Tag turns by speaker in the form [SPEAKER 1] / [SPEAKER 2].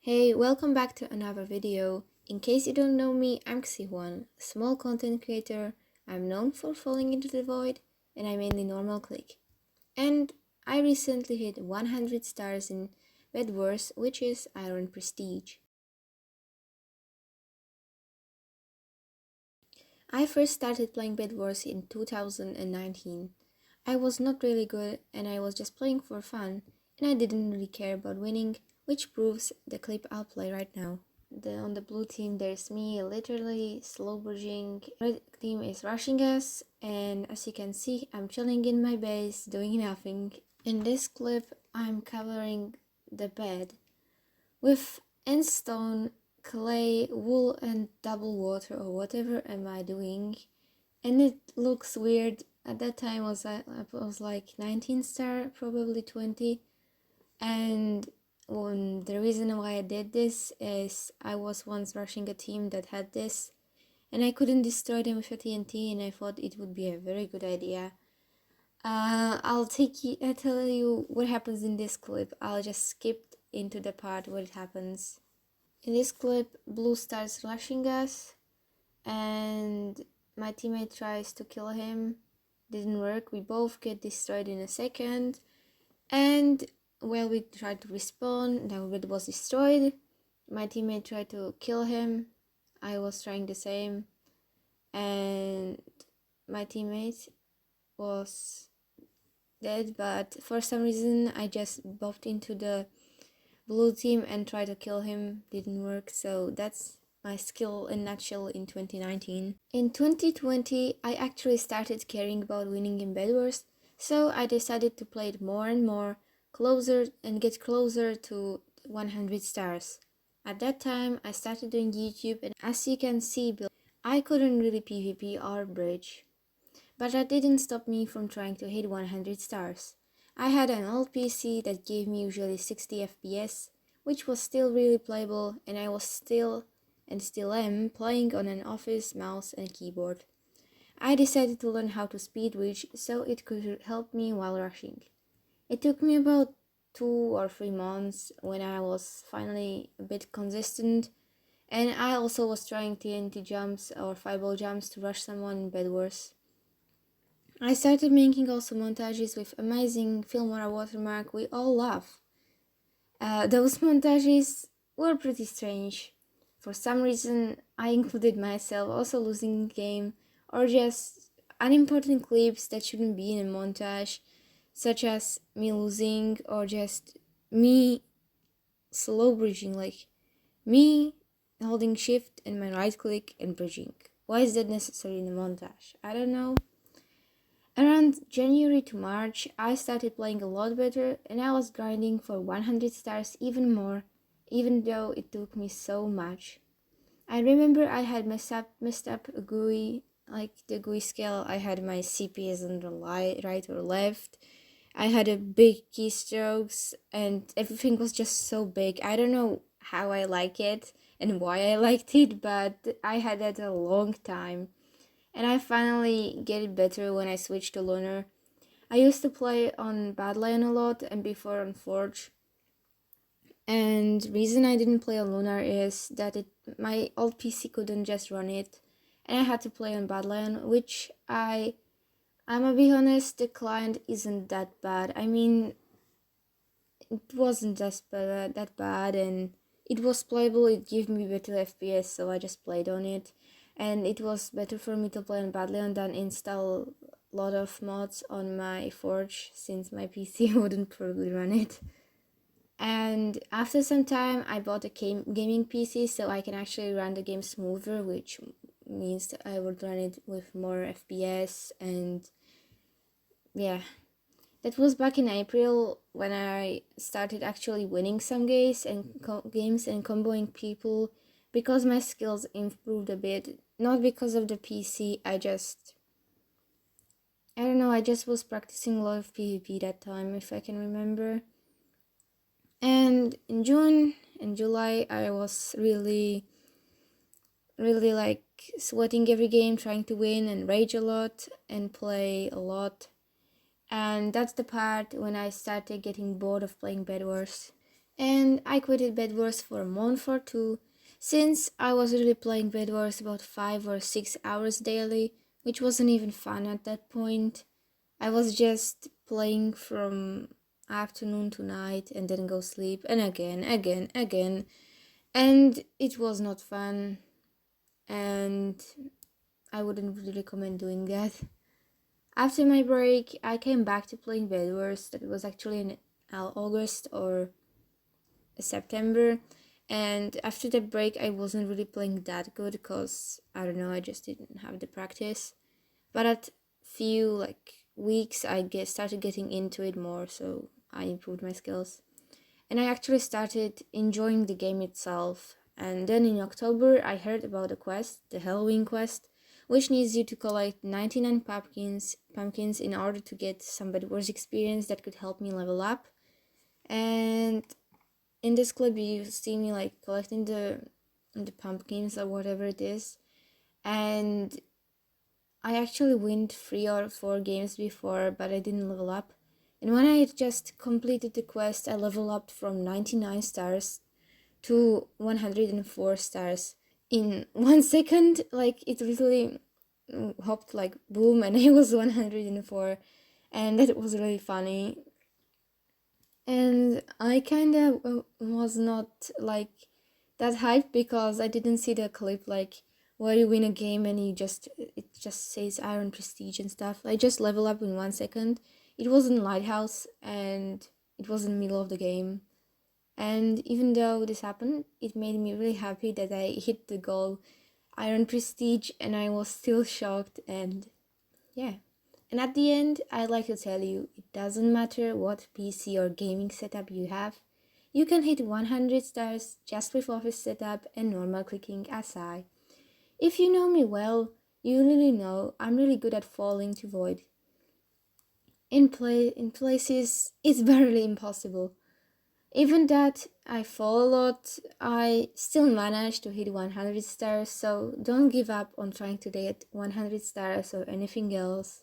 [SPEAKER 1] Hey, welcome back to another video. In case you don't know me, I'm 𝙎𝙤𝙀𝙀, a small content creator. I'm known for falling into the void, and I mainly normal click. And I recently hit 100 stars in bedwars, which is Iron Prestige. I first started playing bedwars in 2019. I was not really good and I was just playing for fun, and I didn't really care about winning, which proves the clip I'll play right now. On the blue team there's me literally slow bridging. Red team is rushing us, and as you can see I'm chilling in my base doing nothing. In this clip I'm covering the bed with endstone, clay, wool and double water or whatever am I doing, and it looks weird. At that time I was like 19 star, probably 20, and the reason why I did this is I was once rushing a team that had this, and I couldn't destroy them with a TNT, and I thought it would be a very good idea. I'll tell you what happens in this clip. I'll just skip into the part where it happens. In this clip, blue starts rushing us, and my teammate tries to kill him. Didn't work. We both get destroyed in a second, and while we tried to respawn, the bed was destroyed. My teammate tried to kill him. I was trying the same, and my teammate was dead, but for some reason I just buffed into the blue team and tried to kill him. Didn't work, so that's my skill in a nutshell in 2019. In 2020, I actually started caring about winning in bedwars, so I decided to play it more and more, closer and get closer to 100 stars. At that time, I started doing YouTube, and as you can see, I couldn't really PvP or bridge. But that didn't stop me from trying to hit 100 stars. I had an old PC that gave me usually 60 FPS, which was still really playable, and I was still am playing on an office mouse and keyboard. I decided to learn how to speed reach so it could help me while rushing. It took me about 2 or 3 months when I was finally a bit consistent, and I also was trying TNT jumps or fireball jumps to rush someone in bedwars. I started making also montages with amazing Filmora watermark we all love. Those montages were pretty strange. For some reason, I included myself also losing the game, or just unimportant clips that shouldn't be in a montage, such as me losing or just me slow bridging, like me holding shift and my right click and bridging. Why is that necessary in a montage? I don't know. Around January to March, I started playing a lot better, and I was grinding for 100 stars even more, even though it took me so much. I remember I had messed up a GUI, like the Gui Scale. I had my CPS on the right or left. I had a big keystrokes, and everything was just so big. I don't know how I like it and why I liked it, but I had that a long time. And I finally get it better when I switched to Lunar. I used to play on Badlion a lot and before on Forge. And reason I didn't play on Lunar is that my old PC couldn't just run it, and I had to play on Badlion, which I'm gonna be honest, the client isn't that bad. I mean, it wasn't that bad, and it was playable. It gave me better FPS, so I just played on it. And it was better for me to play on Badlion than install a lot of mods on my Forge, since my PC wouldn't probably run it. And after some time, I bought a gaming PC so I can actually run the game smoother, which means that I would run it with more FPS. And yeah, that was back in April when I started actually winning some games and comboing people, because my skills improved a bit, not because of the PC. I don't know, I just was practicing a lot of PvP that time, if I can remember. And in June and July, I was really like sweating every game, trying to win and rage a lot and play a lot. And that's the part when I started getting bored of playing bedwars. and I quitted bedwars for a month or two, since I was really playing bedwars about 5 or 6 hours daily, which wasn't even fun at that point. I was just playing from afternoon to night and then go sleep, and again, and it was not fun, and I wouldn't really recommend doing that. After my break, I came back to playing bedwars. That was actually in August or September, and after the break I wasn't really playing that good because I don't know, I just didn't have the practice. But at few weeks I started getting into it more, so I improved my skills, and I actually started enjoying the game itself. And then in October I heard about the quest, the Halloween quest, which needs you to collect 99 pumpkins in order to get some bedwars experience that could help me level up. And in this clip you see me collecting the pumpkins or whatever it is, and I actually went 3 or 4 games before, but I didn't level up. And when I just completed the quest, I leveled up from 99 stars to 104 stars in 1 second. It literally hopped boom, and I was 104, and that was really funny. And I kind of was not that hyped because I didn't see the clip where you win a game and it just says Iron Prestige and stuff. I just level up in 1 second. It was in Lighthouse and it was in the middle of the game. And even though this happened, it made me really happy that I hit the goal Iron Prestige, and I was still shocked. And yeah. And at the end, I'd like to tell you, it doesn't matter what PC or gaming setup you have. You can hit 100 stars just with office setup and normal clicking aside. If you know me well, you really know I'm really good at falling to void. In places, it's barely impossible. Even that I fall a lot, I still manage to hit 100 stars, so don't give up on trying to get 100 stars or anything else.